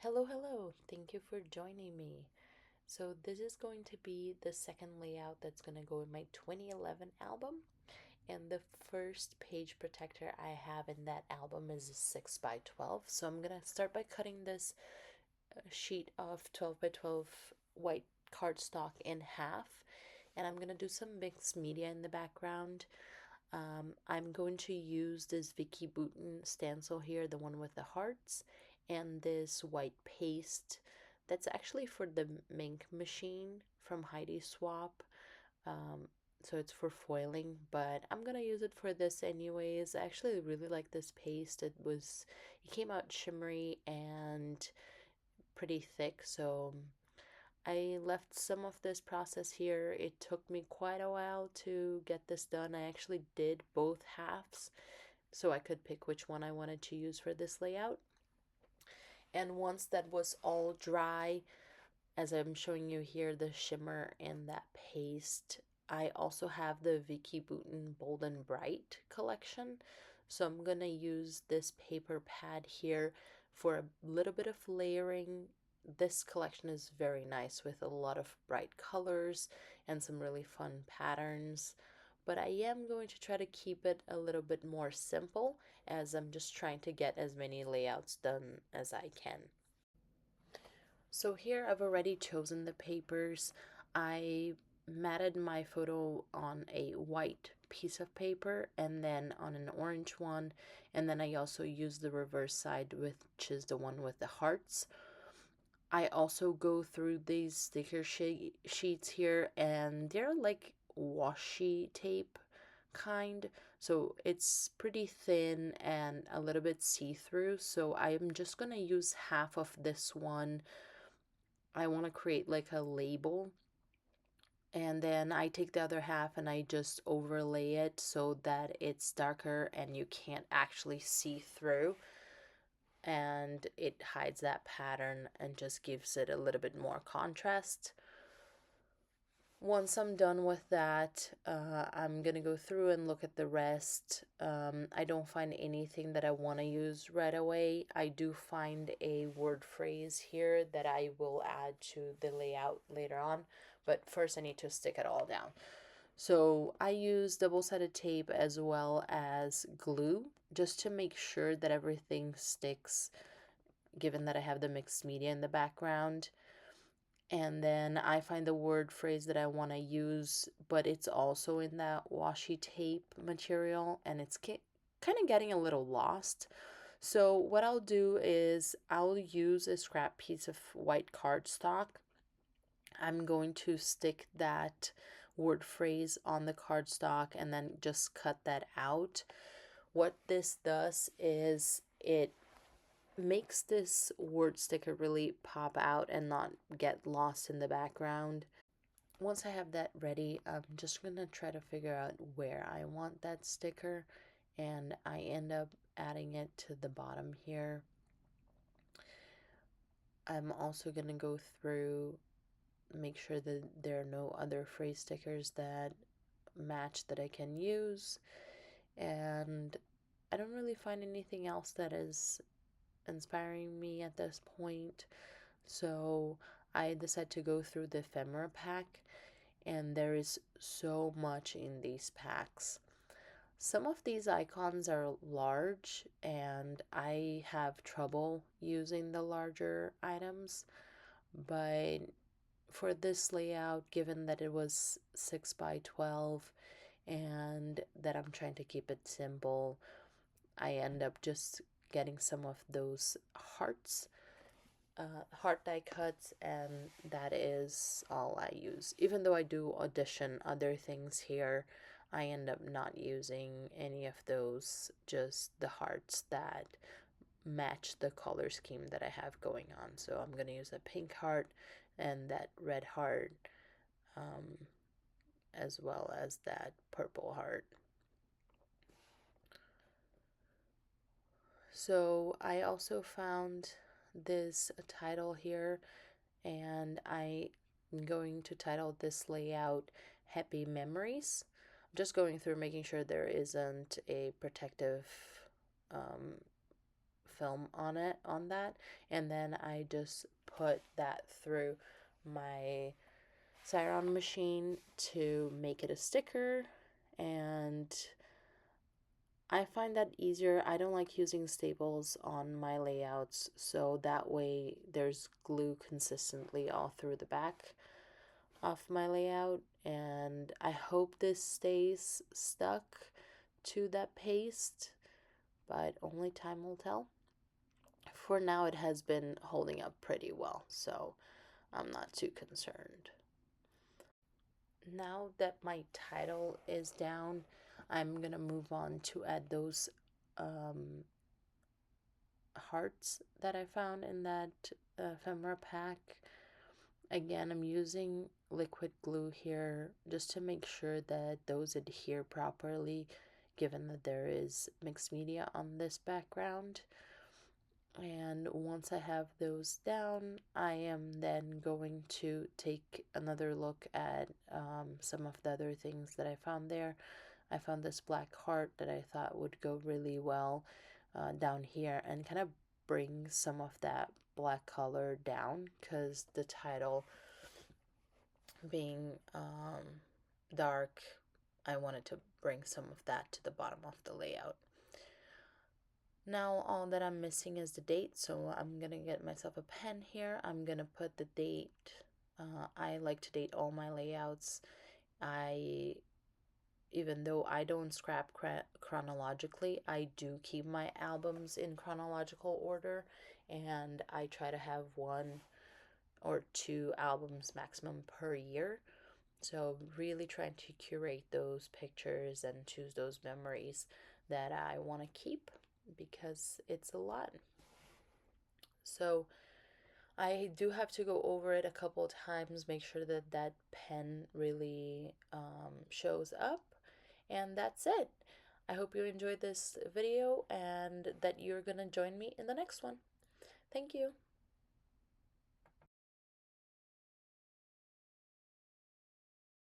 Hello. Thank you for joining me. So, this is going to be the second layout that's going to go in my 2011 album. And the first page protector I have in that album is a 6 by 12. So, I'm going to start by cutting this sheet of 12 by 12 white cardstock in half. And I'm going to do some mixed media in the background. I'm going to use this Vicki Boutin stencil here, the one with the hearts, and this white paste that's actually for the Mink machine from Heidi Swap. Um, so it's for foiling, but I'm gonna use it for this anyways. I actually really like this paste. It came out shimmery and pretty thick, so I left some of this process here. It took me quite a while to get this done. I actually did both halves so I could pick which one I wanted to use for this layout. And once that was all dry, as I'm showing you here, the shimmer and that paste, I also have the Vicki Boutin Bold and Bright collection. So I'm gonna use this paper pad here for a little bit of layering. This collection is very nice with a lot of bright colors and some really fun patterns. But I am going to try to keep it a little bit more simple as I'm just trying to get as many layouts done as I can. So here I've already chosen the papers. I matted my photo on a white piece of paper and then on an orange one, and then I also used the reverse side, which is the one with the hearts. I also go through these sticker sheets here, and they're like washi tape kind, so it's pretty thin and a little bit see-through. So I'm just gonna use half of this one. I want to create like a label, and then I take the other half and I just overlay it so that it's darker and you can't actually see through, and it hides that pattern and just gives it a little bit more contrast. Once I'm done with that, I'm gonna go through and look at the rest. I don't find anything that I want to use right away. I do find a word phrase here that I will add to the layout later on, but first I need to stick it all down. So I use double-sided tape as well as glue just to make sure that everything sticks, given that I have the mixed media in the background. And then I find the word phrase that I want to use, but it's also in that washi tape material and it's kind of getting a little lost. So what I'll do is I'll use a scrap piece of white cardstock. I'm going to stick that word phrase on the cardstock and then just cut that out. What this does is it makes this word sticker really pop out and not get lost in the background. Once I have that ready, I'm just gonna try to figure out where I want that sticker, and I end up adding it to the bottom here. I'm also gonna go through, make sure that there are no other phrase stickers that match that I can use, and I don't really find anything else that is inspiring me at this point. So I decided to go through the ephemera pack, and there is so much in these packs. Some of these icons are large, and I have trouble using the larger items, but for this layout, given that it was 6 by 12 and that I'm trying to keep it simple, I end up just getting some of those heart die cuts, and that is all I use. Even though I do audition other things here, I end up not using any of those, just the hearts that match the color scheme that I have going on. So I'm going to use a pink heart and that red heart, um, as well as that purple heart. So I also found this title here, and I'm going to title this layout Happy Memories. I'm just going through making sure there isn't a protective film on that, and then I just put that through my Xyron machine to make it a sticker, and I find that easier. I don't like using staples on my layouts, so that way there's glue consistently all through the back of my layout, and I hope this stays stuck to that paste, but only time will tell. For now, it has been holding up pretty well, so I'm not too concerned. Now that my title is down, I'm gonna move on to add those hearts that I found in that ephemera pack. Again, I'm using liquid glue here just to make sure that those adhere properly, given that there is mixed media on this background. And once I have those down, I am then going to take another look at some of the other things that I found there. I found this black heart that I thought would go really well down here and kind of bring some of that black color down, because the title being dark, I wanted to bring some of that to the bottom of the layout. Now all that I'm missing is the date, so I'm gonna get myself a pen here. I'm gonna put the date. I like to date all my layouts. Even though I don't scrap chronologically, I do keep my albums in chronological order, and I try to have 1 or 2 albums maximum per year. So really trying to curate those pictures and choose those memories that I want to keep, because it's a lot. So I do have to go over it a couple times, make sure that that pen really shows up, and that's it. I hope you enjoyed this video and that you're gonna join me in the next one. Thank you.